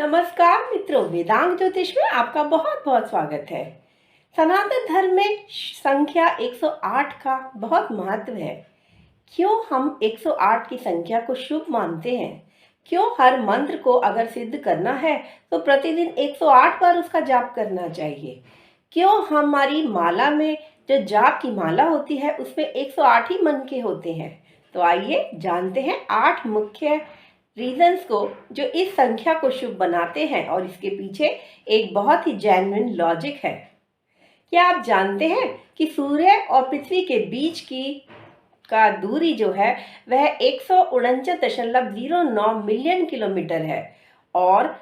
नमस्कार मित्रों, वेदांग ज्योतिष में आपका बहुत बहुत स्वागत है। सनातन धर्म में संख्या 108 का बहुत महत्व है। क्यों हम 108 की संख्या को शुभ मानते हैं? क्यों हर मंत्र को अगर सिद्ध करना है तो प्रतिदिन 108 बार उसका जाप करना चाहिए? क्यों हमारी माला में जो जाप की माला होती है उसमें 108 ही मन के होते हैं? तो आइए जानते हैं 8 मुख्य रीजंस को जो इस संख्या को शुभ बनाते हैं, और इसके पीछे एक बहुत ही जेन्युइन लॉजिक है। क्या आप जानते हैं कि सूर्य और पृथ्वी के बीच की का दूरी जो है वह 149.09 मिलियन किलोमीटर है, और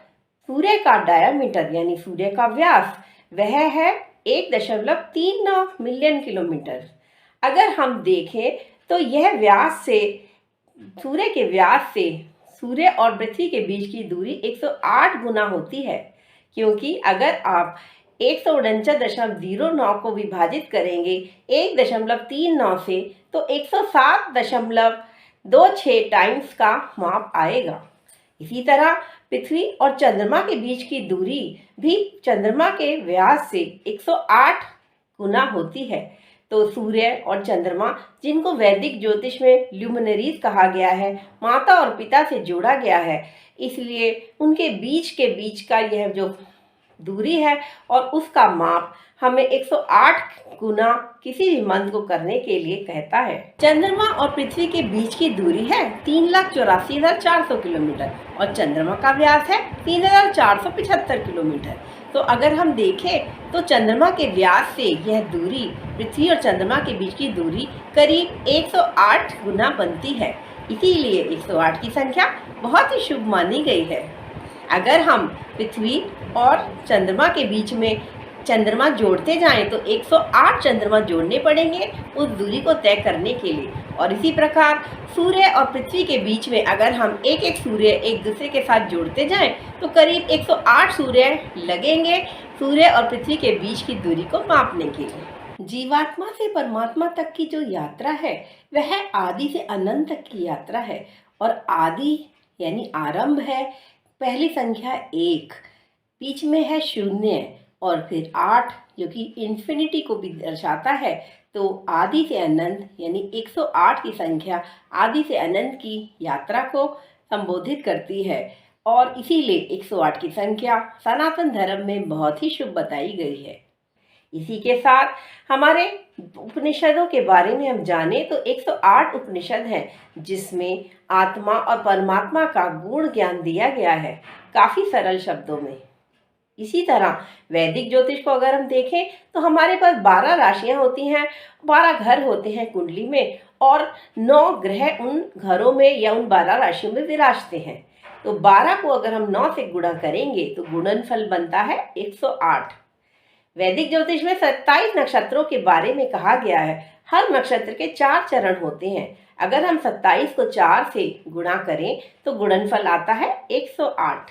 सूर्य का डायमीटर यानी सूर्य का व्यास वह है 1.39 मिलियन किलोमीटर। अगर हम देखें तो यह व्यास से सूर्य के व्यास से सूर्य और पृथ्वी के बीच की दूरी 108 गुना होती है, क्योंकि अगर आप 149.09 को विभाजित करेंगे 1.39 से तो 107.26 टाइम्स का माप आएगा। इसी तरह पृथ्वी और चंद्रमा के बीच की दूरी भी चंद्रमा के व्यास से 108 गुना होती है। तो सूर्य और चंद्रमा, जिनको वैदिक ज्योतिष में ल्यूमिनरीज कहा गया है, माता और पिता से जोड़ा गया है, इसलिए उनके बीच का यह जो दूरी है और उसका माप हमें 108 गुना किसी भी मंत्र को करने के लिए कहता है। चंद्रमा और पृथ्वी के बीच की दूरी है 3,84,400 किलोमीटर और चंद्रमा का व्यास है 3,475 किलोमीटर। तो अगर हम देखें तो चंद्रमा के व्यास से यह दूरी, पृथ्वी और चंद्रमा के बीच की दूरी करीब 108 गुना बनती है। इसीलिए 108 की संख्या बहुत ही शुभ मानी गई है। अगर हम पृथ्वी और चंद्रमा के बीच में चंद्रमा जोड़ते जाएं तो 108 चंद्रमा जोड़ने पड़ेंगे उस दूरी को तय करने के लिए। और इसी प्रकार सूर्य और पृथ्वी के बीच में अगर हम एक एक सूर्य एक दूसरे के साथ जोड़ते जाएं तो करीब 108 सूर्य लगेंगे सूर्य और पृथ्वी के बीच की दूरी को मापने के लिए। जीवात्मा से परमात्मा तक की जो यात्रा है वह आदि से अनंत तक की यात्रा है, और आदि यानी आरंभ है पहली संख्या 1, बीच में है 0 और फिर 8 जो कि इन्फिनिटी को भी दर्शाता है। तो आदि से अनंत यानी 108 की संख्या आदि से अनंत की यात्रा को संबोधित करती है, और इसीलिए 108 की संख्या सनातन धर्म में बहुत ही शुभ बताई गई है। इसी के साथ हमारे उपनिषदों के बारे में हम जाने तो 108 उपनिषद हैं, जिसमें आत्मा और परमात्मा का गूढ़ ज्ञान दिया गया है काफ़ी सरल शब्दों में। इसी तरह वैदिक ज्योतिष को अगर हम देखें तो हमारे पास 12 राशियां होती हैं, 12 घर होते हैं कुंडली में, और 9 ग्रह उन घरों में या उन 12 राशियों में विराजते हैं। तो 12 को अगर हम 9 से गुणा करेंगे तो गुणनफल बनता है 108। वैदिक ज्योतिष में 27 नक्षत्रों के बारे में कहा गया है। हर नक्षत्र के 4 चरण होते हैं। अगर हम 27 को 4 से गुणा करें तो गुणनफल आता है 108।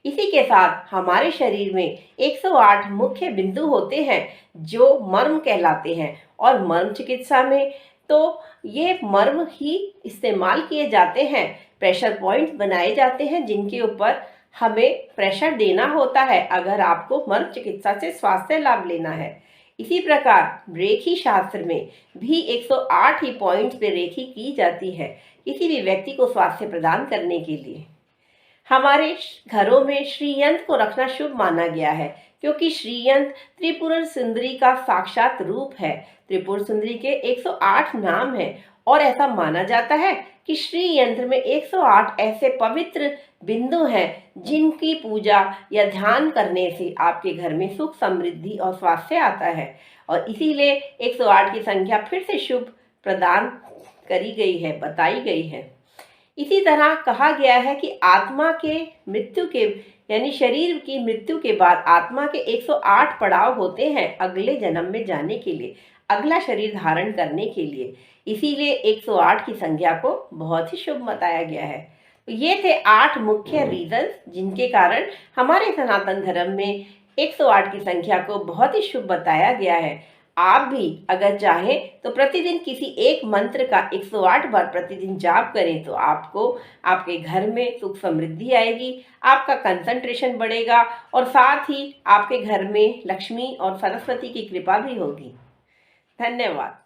इसी के साथ हमारे शरीर में 108 मुख्य बिंदु होते हैं जो मर्म कहलाते हैं, और मर्म चिकित्सा में तो ये मर्म ही इस्तेमाल किए जाते हैं। प्रेशर पॉइंट्स बनाए जाते हैं जिनके ऊपर हमें प्रेशर देना होता है अगर आपको मर्म चिकित्सा से स्वास्थ्य लाभ लेना है। इसी प्रकार रेखी शास्त्र में भी 108 ही पॉइंट्स पे रेखी की जाती है किसी भी व्यक्ति को स्वास्थ्य प्रदान करने के लिए। हमारे घरों में श्रीयंत्र को रखना शुभ माना गया है, क्योंकि श्रीयंत्र त्रिपुर सुंदरी का साक्षात रूप है। त्रिपुर सुंदरी के 108 नाम हैं, और ऐसा माना जाता है कि श्री यंत्र में 108 ऐसे पवित्र बिंदु हैं जिनकी पूजा या ध्यान करने से आपके घर में सुख, समृद्धि और स्वास्थ्य आता है, और इसीलिए 108 की संख्या फिर से शुभ प्रदान करी गई है, बताई गई है। इसी तरह कहा गया है कि आत्मा के मृत्यु के यानी शरीर की मृत्यु के बाद आत्मा के 108 पड़ाव होते हैं अगले जन्म में जाने के लिए, अगला शरीर धारण करने के लिए। इसीलिए 108 की संख्या को बहुत ही शुभ बताया गया है। तो ये थे 8 मुख्य रीजंस जिनके कारण हमारे सनातन धर्म में 108 की संख्या को बहुत ही शुभ बताया गया है। आप भी अगर चाहें तो प्रतिदिन किसी एक मंत्र का 108 बार प्रतिदिन जाप करें तो आपको आपके घर में सुख समृद्धि आएगी, आपका कंसंट्रेशन बढ़ेगा और साथ ही आपके घर में लक्ष्मी और सरस्वती की कृपा भी होगी। धन्यवाद।